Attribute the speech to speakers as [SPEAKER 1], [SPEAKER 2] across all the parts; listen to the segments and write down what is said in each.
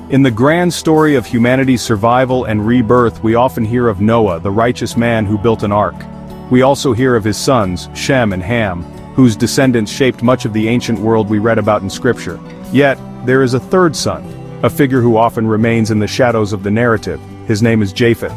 [SPEAKER 1] In the grand story of humanity's survival and rebirth, we often hear of Noah, the righteous man who built an ark. We also hear of his sons, Shem and Ham, whose descendants shaped much of the ancient world we read about in Scripture. Yet, there is a third son, a figure who often remains in the shadows of the narrative. His name is Japheth.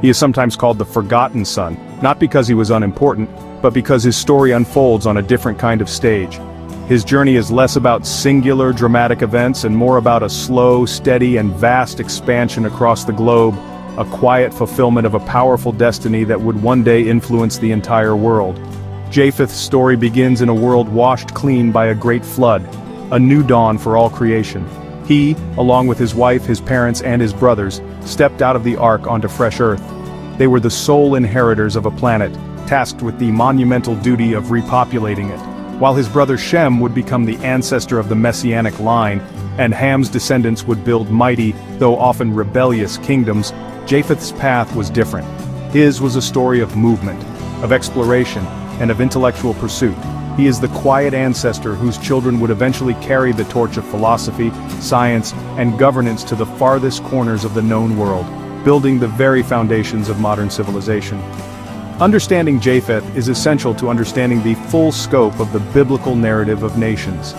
[SPEAKER 1] He is sometimes called the forgotten son, not because he was unimportant, but because his story unfolds on a different kind of stage. His journey is less about singular dramatic events and more about a slow, steady, and vast expansion across the globe, a quiet fulfillment of a powerful destiny that would one day influence the entire world. Japheth's story begins in a world washed clean by a great flood, a new dawn for all creation. He, along with his wife, his parents, and his brothers, stepped out of the ark onto fresh earth. They were the sole inheritors of a planet, tasked with the monumental duty of repopulating it. While his brother Shem would become the ancestor of the messianic line, and Ham's descendants would build mighty, though often rebellious, kingdoms, Japheth's path was different. His was a story of movement, of exploration, and of intellectual pursuit. He is the quiet ancestor whose children would eventually carry the torch of philosophy, science, and governance to the farthest corners of the known world, building the very foundations of modern civilization. Understanding Japheth is essential to understanding the full scope of the biblical narrative of nations.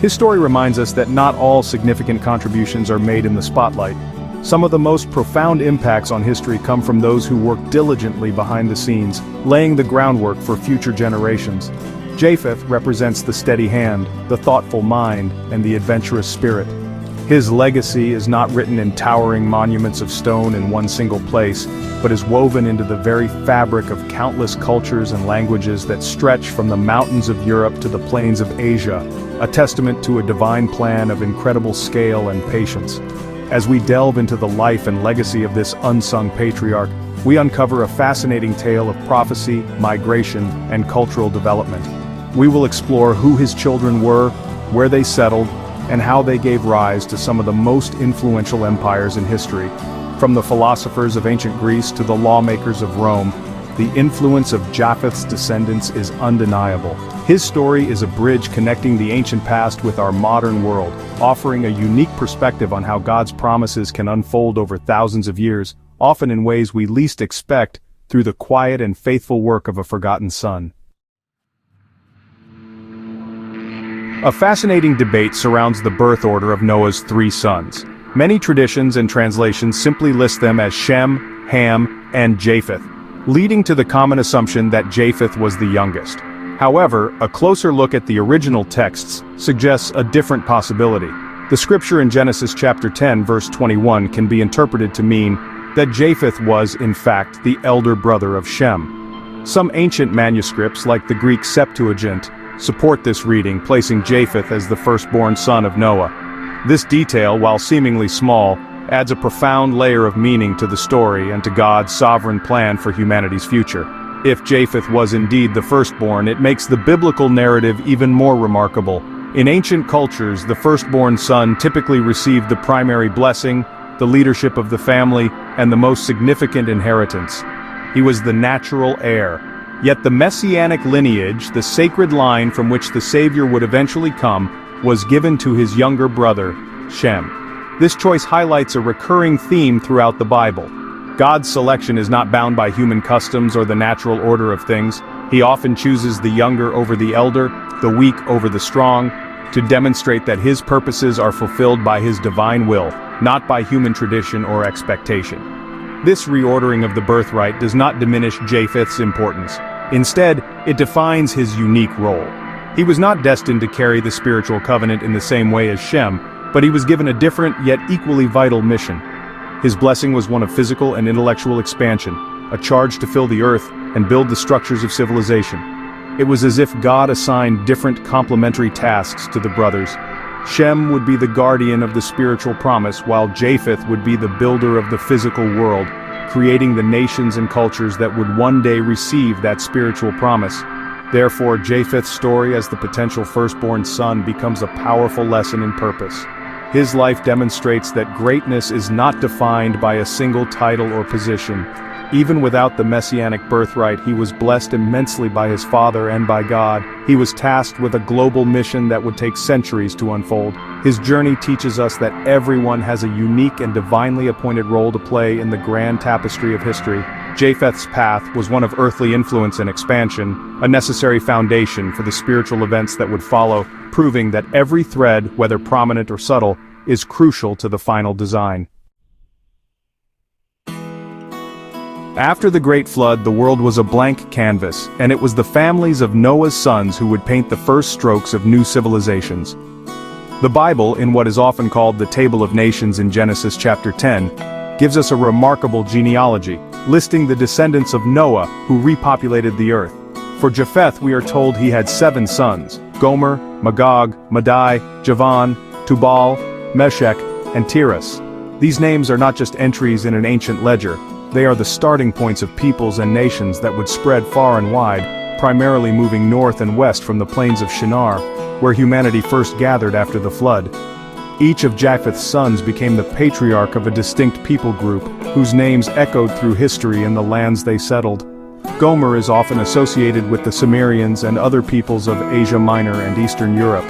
[SPEAKER 1] His story reminds us that not all significant contributions are made in the spotlight. Some of the most profound impacts on history come from those who work diligently behind the scenes, laying the groundwork for future generations. Japheth represents the steady hand, the thoughtful mind, and the adventurous spirit. His legacy is not written in towering monuments of stone in one single place, but is woven into the very fabric of countless cultures and languages that stretch from the mountains of Europe to the plains of Asia, a testament to a divine plan of incredible scale and patience. As we delve into the life and legacy of this unsung patriarch, we uncover a fascinating tale of prophecy, migration, and cultural development. We will explore who his children were, where they settled, and how they gave rise to some of the most influential empires in history. From the philosophers of ancient Greece to the lawmakers of Rome, the influence of Japheth's descendants is undeniable. His story is a bridge connecting the ancient past with our modern world, offering a unique perspective on how God's promises can unfold over thousands of years, often in ways we least expect, through the quiet and faithful work of a forgotten son. A fascinating debate surrounds the birth order of Noah's three sons. Many traditions and translations simply list them as Shem, Ham, and Japheth, leading to the common assumption that Japheth was the youngest. However, a closer look at the original texts suggests a different possibility. The scripture in Genesis chapter 10 verse 21 can be interpreted to mean that Japheth was, in fact, the elder brother of Shem. Some ancient manuscripts, like the Greek Septuagint, support this reading, placing Japheth as the firstborn son of Noah. This detail, while seemingly small, adds a profound layer of meaning to the story and to God's sovereign plan for humanity's future. If Japheth was indeed the firstborn, it makes the biblical narrative even more remarkable. In ancient cultures, the firstborn son typically received the primary blessing, the leadership of the family, and the most significant inheritance. He was the natural heir. Yet the messianic lineage, the sacred line from which the Savior would eventually come, was given to his younger brother, Shem. This choice highlights a recurring theme throughout the Bible. God's selection is not bound by human customs or the natural order of things. He often chooses the younger over the elder, the weak over the strong, to demonstrate that his purposes are fulfilled by his divine will, not by human tradition or expectation. This reordering of the birthright does not diminish Japheth's importance. Instead, it defines his unique role. He was not destined to carry the spiritual covenant in the same way as Shem, but he was given a different yet equally vital mission. His blessing was one of physical and intellectual expansion, a charge to fill the earth and build the structures of civilization. It was as if God assigned different complementary tasks to the brothers. Shem would be the guardian of the spiritual promise, while Japheth would be the builder of the physical world, creating the nations and cultures that would one day receive that spiritual promise. Therefore, Japheth's story as the potential firstborn son becomes a powerful lesson in purpose. His life demonstrates that greatness is not defined by a single title or position. Even without the messianic birthright, he was blessed immensely by his father and by God. He was tasked with a global mission that would take centuries to unfold. His journey teaches us that everyone has a unique and divinely appointed role to play in the grand tapestry of history. Japheth's path was one of earthly influence and expansion, a necessary foundation for the spiritual events that would follow, proving that every thread, whether prominent or subtle, is crucial to the final design. After the Great Flood, the world was a blank canvas, and it was the families of Noah's sons who would paint the first strokes of new civilizations. The Bible, in what is often called the Table of Nations in Genesis chapter 10, gives us a remarkable genealogy, listing the descendants of Noah who repopulated the earth. For Japheth, we are told he had 7 sons: Gomer, Magog, Madai, Javan, Tubal, Meshech, and Tiras. These names are not just entries in an ancient ledger. They are the starting points of peoples and nations that would spread far and wide, primarily moving north and west from the plains of Shinar, where humanity first gathered after the flood. Each of Japheth's sons became the patriarch of a distinct people group, whose names echoed through history in the lands they settled. Gomer is often associated with the Sumerians and other peoples of Asia Minor and Eastern Europe.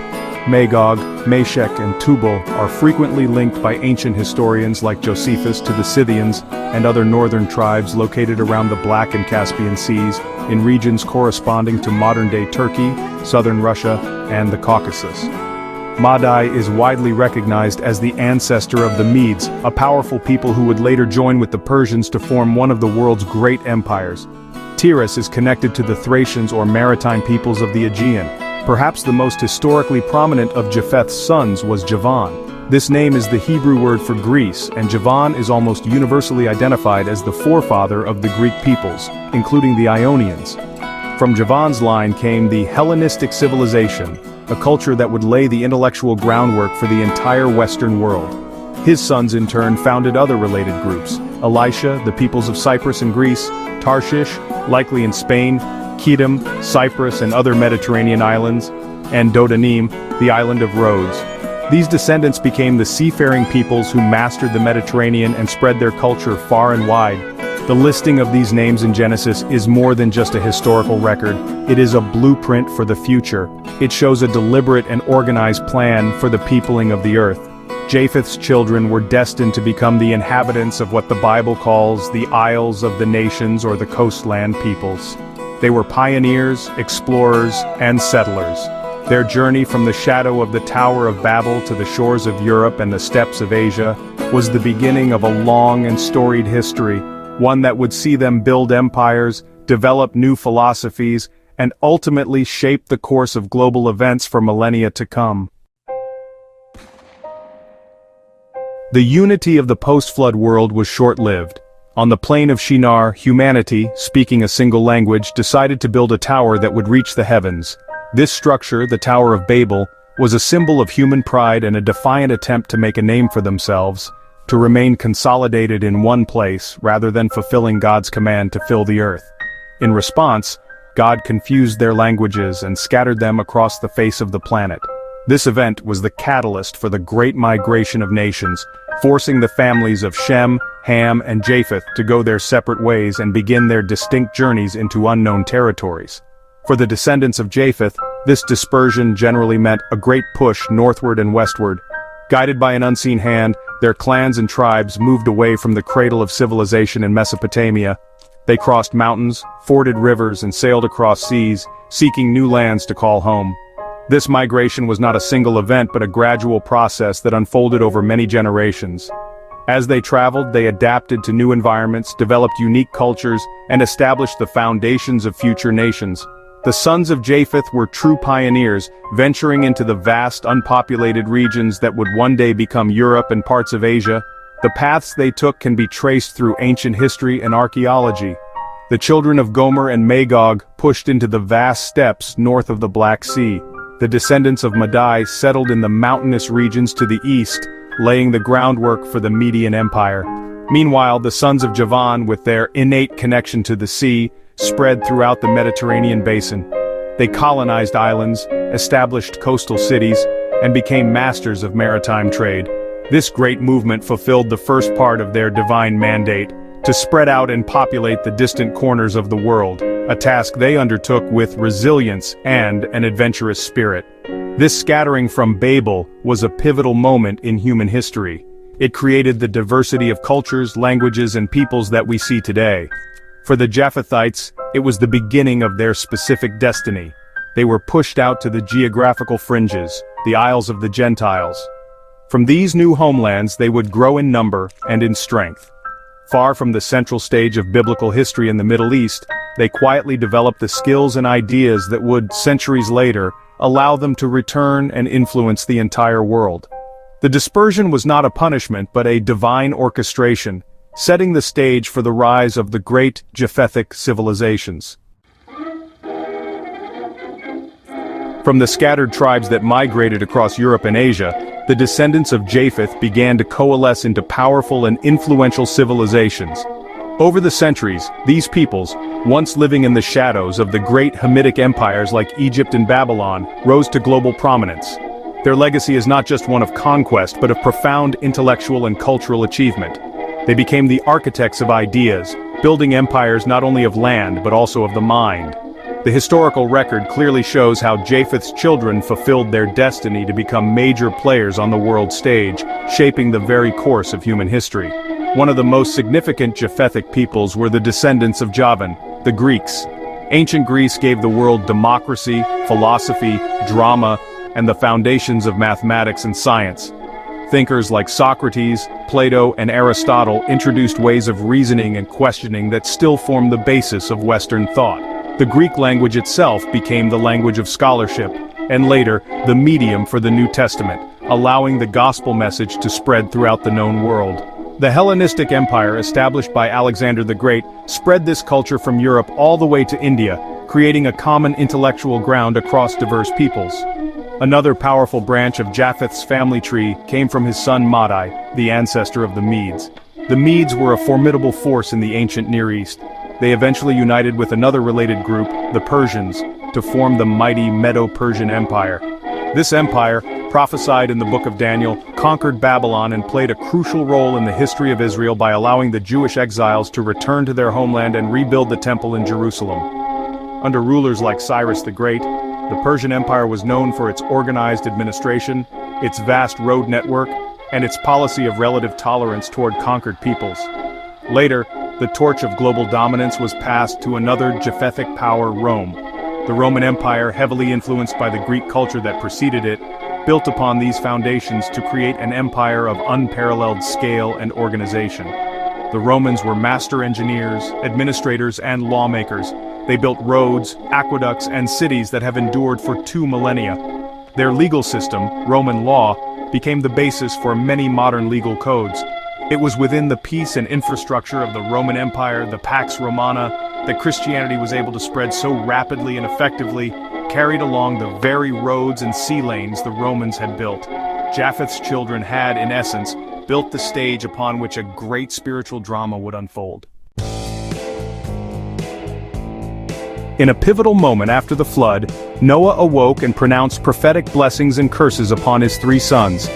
[SPEAKER 1] Magog, Meshech, and Tubal are frequently linked by ancient historians like Josephus to the Scythians and other northern tribes located around the Black and Caspian Seas, in regions corresponding to modern-day Turkey, southern Russia, and the Caucasus. Madai is widely recognized as the ancestor of the Medes, a powerful people who would later join with the Persians to form one of the world's great empires. Tiras is connected to the Thracians or maritime peoples of the Aegean. Perhaps the most historically prominent of Japheth's sons was Javan. This name is the Hebrew word for Greece, and Javan is almost universally identified as the forefather of the Greek peoples, including the Ionians. From Javan's line came the Hellenistic civilization, a culture that would lay the intellectual groundwork for the entire Western world. His sons in turn founded other related groups: Elisha, the peoples of Cyprus and Greece; Tarshish, likely in Spain; Kedem, Cyprus and other Mediterranean islands; and Dodanim, the island of Rhodes. These descendants became the seafaring peoples who mastered the Mediterranean and spread their culture far and wide. The listing of these names in Genesis is more than just a historical record. It is a blueprint for the future. It shows a deliberate and organized plan for the peopling of the earth. Japheth's children were destined to become the inhabitants of what the Bible calls the Isles of the Nations or the coastland peoples. They were pioneers, explorers, and settlers. Their journey from the shadow of the Tower of Babel to the shores of Europe and the steppes of Asia was the beginning of a long and storied history, one that would see them build empires, develop new philosophies, and ultimately shape the course of global events for millennia to come. The unity of the post-flood world was short-lived. On the plain of Shinar, humanity, speaking a single language, decided to build a tower that would reach the heavens. This structure, the Tower of Babel, was a symbol of human pride and a defiant attempt to make a name for themselves, to remain consolidated in one place rather than fulfilling God's command to fill the earth. In response, God confused their languages and scattered them across the face of the planet. This event was the catalyst for the Great Migration of Nations, forcing the families of Shem, Ham, and Japheth to go their separate ways and begin their distinct journeys into unknown territories. For the descendants of Japheth, this dispersion generally meant a great push northward and westward. Guided by an unseen hand, their clans and tribes moved away from the cradle of civilization in Mesopotamia. They crossed mountains, forded rivers, and sailed across seas, seeking new lands to call home. This migration was not a single event but a gradual process that unfolded over many generations. As they traveled, they adapted to new environments, developed unique cultures, and established the foundations of future nations. The sons of Japheth were true pioneers, venturing into the vast, unpopulated regions that would one day become Europe and parts of Asia. The paths they took can be traced through ancient history and archaeology. The children of Gomer and Magog pushed into the vast steppes north of the Black Sea. The descendants of Madai settled in the mountainous regions to the east, laying the groundwork for the Median Empire. Meanwhile, the sons of Javan, with their innate connection to the sea, spread throughout the Mediterranean basin. They colonized islands, established coastal cities, and became masters of maritime trade. This great movement fulfilled the first part of their divine mandate, to spread out and populate the distant corners of the world, a task they undertook with resilience and an adventurous spirit. This scattering from Babel was a pivotal moment in human history. It created the diversity of cultures, languages, and peoples that we see today. For the Japhethites, it was the beginning of their specific destiny. They were pushed out to the geographical fringes, the Isles of the Gentiles. From these new homelands they would grow in number and in strength. Far from the central stage of biblical history in the Middle East, they quietly developed the skills and ideas that would, centuries later, allow them to return and influence the entire world. The dispersion was not a punishment but a divine orchestration, setting the stage for the rise of the great Japhethic civilizations. From the scattered tribes that migrated across Europe and Asia, the descendants of Japheth began to coalesce into powerful and influential civilizations. Over the centuries, these peoples, once living in the shadows of the great Hamitic empires like Egypt and Babylon, rose to global prominence. Their legacy is not just one of conquest but of profound intellectual and cultural achievement. They became the architects of ideas, building empires not only of land but also of the mind. The historical record clearly shows how Japheth's children fulfilled their destiny to become major players on the world stage, shaping the very course of human history. One of the most significant Japhethic peoples were the descendants of Javan, the Greeks. Ancient Greece gave the world democracy, philosophy, drama, and the foundations of mathematics and science. Thinkers like Socrates, Plato, and Aristotle introduced ways of reasoning and questioning that still form the basis of Western thought. The Greek language itself became the language of scholarship, and later, the medium for the New Testament, allowing the gospel message to spread throughout the known world. The Hellenistic Empire, established by Alexander the Great, spread this culture from Europe all the way to India, creating a common intellectual ground across diverse peoples. Another powerful branch of Japheth's family tree came from his son Madai, the ancestor of the Medes. The Medes were a formidable force in the ancient Near East. They eventually united with another related group, the Persians, to form the mighty Medo-Persian Empire. This empire, prophesied in the book of Daniel, conquered Babylon and played a crucial role in the history of Israel by allowing the Jewish exiles to return to their homeland and rebuild the temple in Jerusalem. Under rulers like Cyrus the Great, the Persian Empire was known for its organized administration, its vast road network, and its policy of relative tolerance toward conquered peoples. Later, the torch of global dominance was passed to another Japhethic power, Rome. The Roman Empire, heavily influenced by the Greek culture that preceded it, built upon these foundations to create an empire of unparalleled scale and organization. The Romans were master engineers, administrators, and lawmakers. They built roads, aqueducts, and cities that have endured for 2 millennia. Their legal system, Roman law, became the basis for many modern legal codes. It was within the peace and infrastructure of the Roman Empire, the Pax Romana, that Christianity was able to spread so rapidly and effectively, carried along the very roads and sea lanes the Romans had built. Japheth's children had, in essence, built the stage upon which a great spiritual drama would unfold. In a pivotal moment after the flood, Noah awoke and pronounced prophetic blessings and curses upon his 3 sons.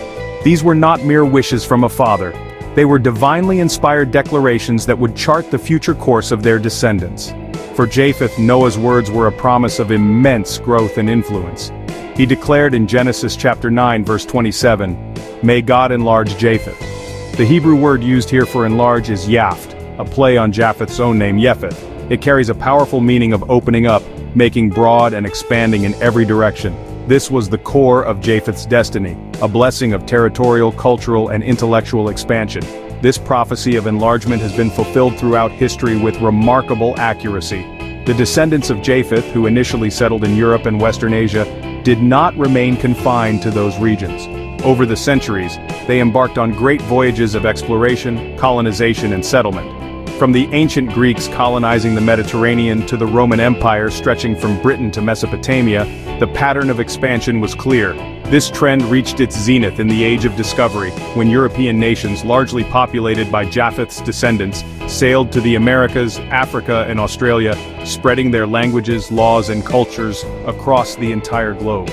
[SPEAKER 1] These were not mere wishes from a father. They were divinely inspired declarations that would chart the future course of their descendants. For Japheth, Noah's words were a promise of immense growth and influence. He declared in Genesis chapter 9 verse 27, "May God enlarge Japheth." The Hebrew word used here for enlarge is yapht, a play on Japheth's own name Japheth. It carries a powerful meaning of opening up, making broad and expanding in every direction. This was the core of Japheth's destiny, a blessing of territorial, cultural, and intellectual expansion. This prophecy of enlargement has been fulfilled throughout history with remarkable accuracy. The descendants of Japheth, who initially settled in Europe and Western Asia, did not remain confined to those regions. Over the centuries, they embarked on great voyages of exploration, colonization, and settlement. From the ancient Greeks colonizing the Mediterranean to the Roman Empire stretching from Britain to Mesopotamia, the pattern of expansion was clear. This trend reached its zenith in the Age of Discovery, when European nations, largely populated by Japheth's descendants, sailed to the Americas, Africa, and Australia, spreading their languages, laws, and cultures across the entire globe.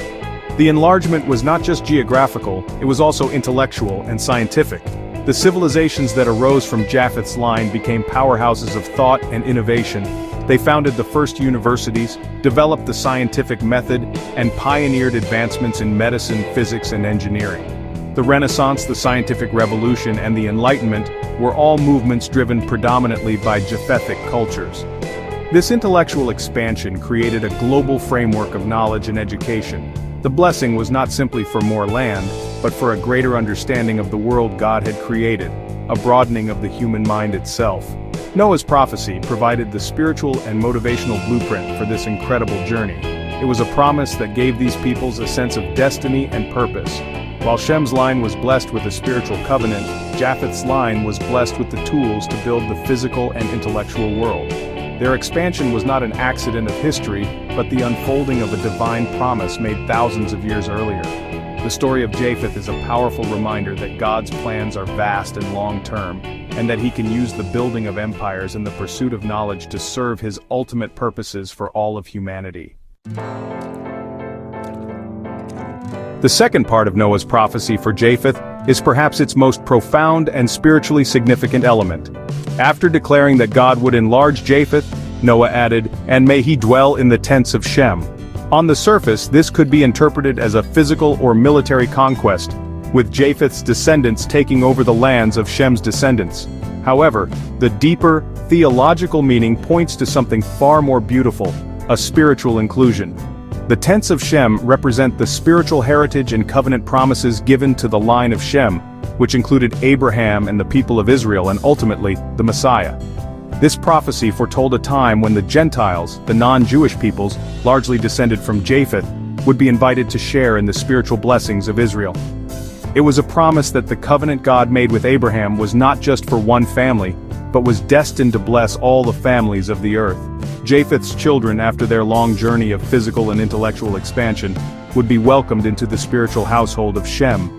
[SPEAKER 1] The enlargement was not just geographical, it was also intellectual and scientific. The civilizations that arose from Japheth's line became powerhouses of thought and innovation. They founded the first universities, developed the scientific method, and pioneered advancements in medicine, physics, and engineering. The Renaissance, the scientific revolution, and the Enlightenment were all movements driven predominantly by Japhethic cultures. This intellectual expansion created a global framework of knowledge and education. The blessing was not simply for more land, but for a greater understanding of the world God had created, a broadening of the human mind itself. Noah's prophecy provided the spiritual and motivational blueprint for this incredible journey. It was a promise that gave these peoples a sense of destiny and purpose. While Shem's line was blessed with a spiritual covenant, Japheth's line was blessed with the tools to build the physical and intellectual world. Their expansion was not an accident of history, but the unfolding of a divine promise made thousands of years earlier. The story of Japheth is a powerful reminder that God's plans are vast and long-term, and that he can use the building of empires and the pursuit of knowledge to serve his ultimate purposes for all of humanity. The second part of Noah's prophecy for Japheth is perhaps its most profound and spiritually significant element. After declaring that God would enlarge Japheth, Noah added, "And may he dwell in the tents of Shem." On the surface, this could be interpreted as a physical or military conquest, with Japheth's descendants taking over the lands of Shem's descendants. However, the deeper, theological meaning points to something far more beautiful, a spiritual inclusion. The tents of Shem represent the spiritual heritage and covenant promises given to the line of Shem, which included Abraham and the people of Israel and ultimately, the Messiah. This prophecy foretold a time when the Gentiles, the non-Jewish peoples, largely descended from Japheth, would be invited to share in the spiritual blessings of Israel. It was a promise that the covenant God made with Abraham was not just for one family, but was destined to bless all the families of the earth. Japheth's children, after their long journey of physical and intellectual expansion, would be welcomed into the spiritual household of Shem.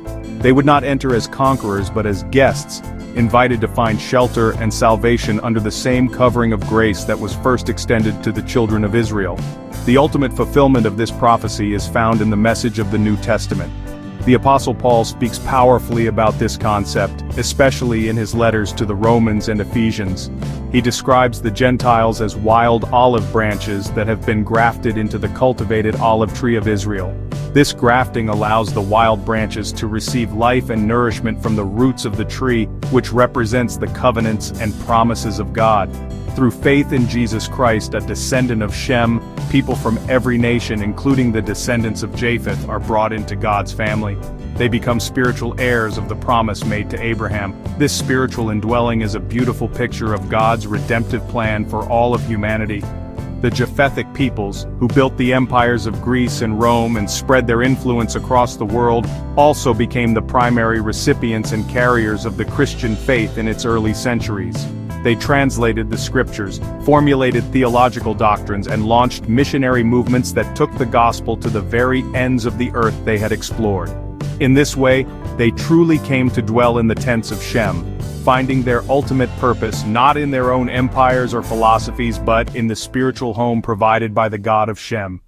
[SPEAKER 1] They would not enter as conquerors but as guests, invited to find shelter and salvation under the same covering of grace that was first extended to the children of Israel. The ultimate fulfillment of this prophecy is found in the message of the New Testament. The Apostle Paul speaks powerfully about this concept, especially in his letters to the Romans and Ephesians. He describes the Gentiles as wild olive branches that have been grafted into the cultivated olive tree of Israel. This grafting allows the wild branches to receive life and nourishment from the roots of the tree, which represents the covenants and promises of God. Through faith in Jesus Christ, a descendant of Shem, people from every nation, including the descendants of Japheth, are brought into God's family. They become spiritual heirs of the promise made to Abraham. This spiritual indwelling is a beautiful picture of God's redemptive plan for all of humanity. The Japhethic peoples, who built the empires of Greece and Rome and spread their influence across the world, also became the primary recipients and carriers of the Christian faith in its early centuries. They translated the scriptures, formulated theological doctrines, and launched missionary movements that took the gospel to the very ends of the earth they had explored. In this way, they truly came to dwell in the tents of Shem, finding their ultimate purpose not in their own empires or philosophies but in the spiritual home provided by the God of Shem.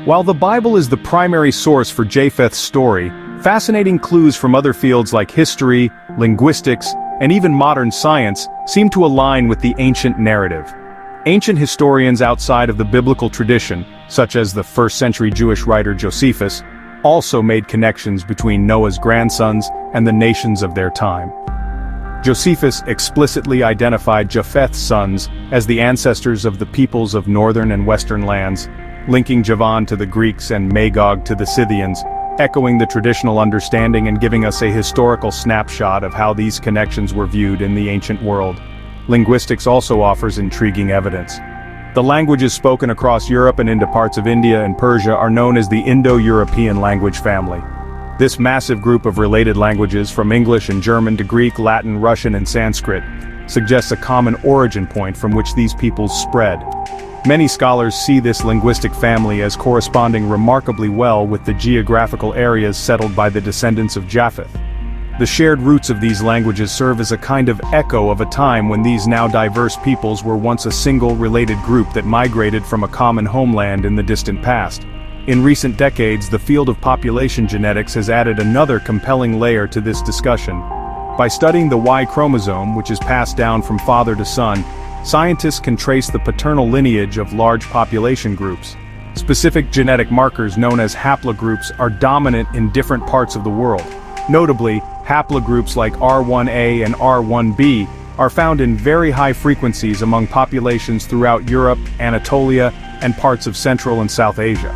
[SPEAKER 1] While the Bible is the primary source for Japheth's story, fascinating clues from other fields like history, linguistics, and even modern science seem to align with the ancient narrative. Ancient historians outside of the biblical tradition, such as the first-century Jewish writer Josephus, also made connections between Noah's grandsons and the nations of their time. Josephus explicitly identified Japheth's sons as the ancestors of the peoples of northern and western lands, linking Javan to the Greeks and Magog to the Scythians, echoing the traditional understanding and giving us a historical snapshot of how these connections were viewed in the ancient world. Linguistics also offers intriguing evidence. The languages spoken across Europe and into parts of India and Persia are known as the Indo-European language family. This massive group of related languages, from English and German to Greek, Latin, Russian, and Sanskrit, suggests a common origin point from which these peoples spread. Many scholars see this linguistic family as corresponding remarkably well with the geographical areas settled by the descendants of Japheth. The shared roots of these languages serve as a kind of echo of a time when these now diverse peoples were once a single related group that migrated from a common homeland in the distant past. In recent decades, the field of population genetics has added another compelling layer to this discussion. By studying the Y chromosome, which is passed down from father to son, scientists can trace the paternal lineage of large population groups. Specific genetic markers known as haplogroups are dominant in different parts of the world. Notably, haplogroups like R1a and R1b are found in very high frequencies among populations throughout Europe, Anatolia, and parts of Central and South Asia.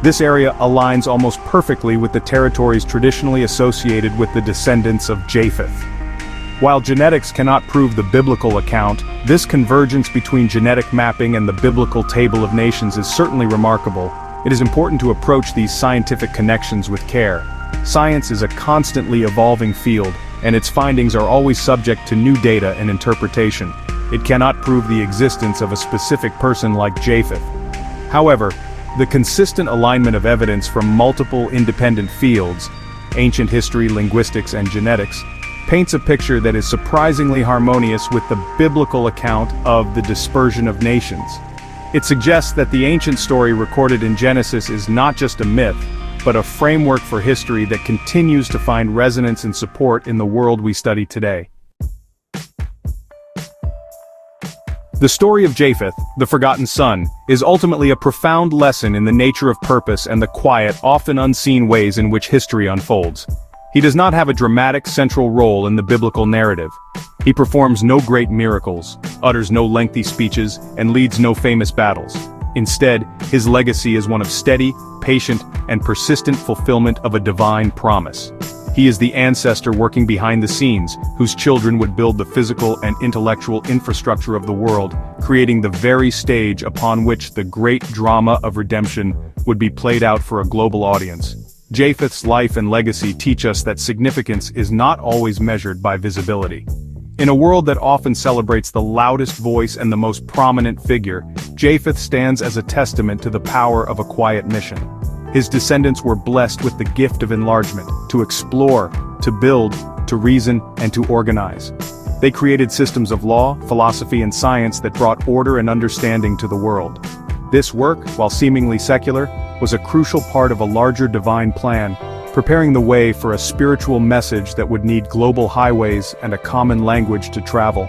[SPEAKER 1] This area aligns almost perfectly with the territories traditionally associated with the descendants of Japheth. While genetics cannot prove the biblical account, this convergence between genetic mapping and the biblical table of nations is certainly remarkable. It is important to approach these scientific connections with care. Science is a constantly evolving field, and its findings are always subject to new data and interpretation. It cannot prove the existence of a specific person like Japheth. However, the consistent alignment of evidence from multiple independent fields, ancient history, linguistics, and genetics, paints a picture that is surprisingly harmonious with the biblical account of the dispersion of nations. It suggests that the ancient story recorded in Genesis is not just a myth, but a framework for history that continues to find resonance and support in the world we study today. The story of Japheth, the forgotten son, is ultimately a profound lesson in the nature of purpose and the quiet, often unseen ways in which history unfolds. He does not have a dramatic central role in the biblical narrative. He performs no great miracles, utters no lengthy speeches, and leads no famous battles. Instead, his legacy is one of steady, patient, and persistent fulfillment of a divine promise. He is the ancestor working behind the scenes, whose children would build the physical and intellectual infrastructure of the world, creating the very stage upon which the great drama of redemption would be played out for a global audience. Japheth's life and legacy teach us that significance is not always measured by visibility. In a world that often celebrates the loudest voice and the most prominent figure, Japheth stands as a testament to the power of a quiet mission. His descendants were blessed with the gift of enlargement, to explore, to build, to reason, and to organize. They created systems of law, philosophy, and science that brought order and understanding to the world. This work, while seemingly secular, was a crucial part of a larger divine plan, preparing the way for a spiritual message that would need global highways and a common language to travel.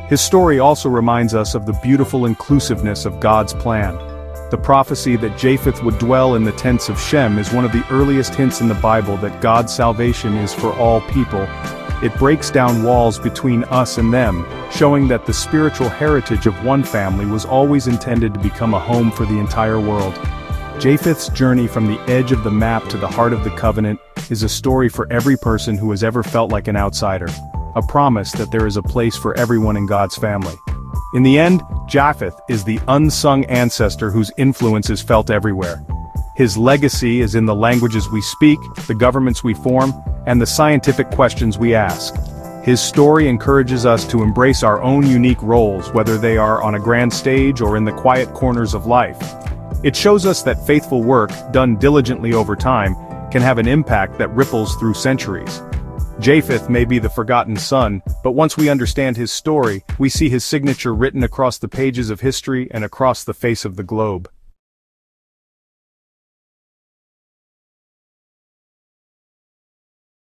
[SPEAKER 1] His story also reminds us of the beautiful inclusiveness of God's plan. The prophecy that Japheth would dwell in the tents of Shem is one of the earliest hints in the Bible that God's salvation is for all people. It breaks down walls between us and them, showing that the spiritual heritage of one family was always intended to become a home for the entire world. Japheth's journey from the edge of the map to the heart of the covenant is a story for every person who has ever felt like an outsider, a promise that there is a place for everyone in God's family. In the end, Japheth is the unsung ancestor whose influence is felt everywhere. His legacy is in the languages we speak, the governments we form, and the scientific questions we ask. His story encourages us to embrace our own unique roles, whether they are on a grand stage or in the quiet corners of life. It shows us that faithful work, done diligently over time, can have an impact that ripples through centuries. Japheth may be the forgotten son, but once we understand his story, we see his signature written across the pages of history and across the face of the globe.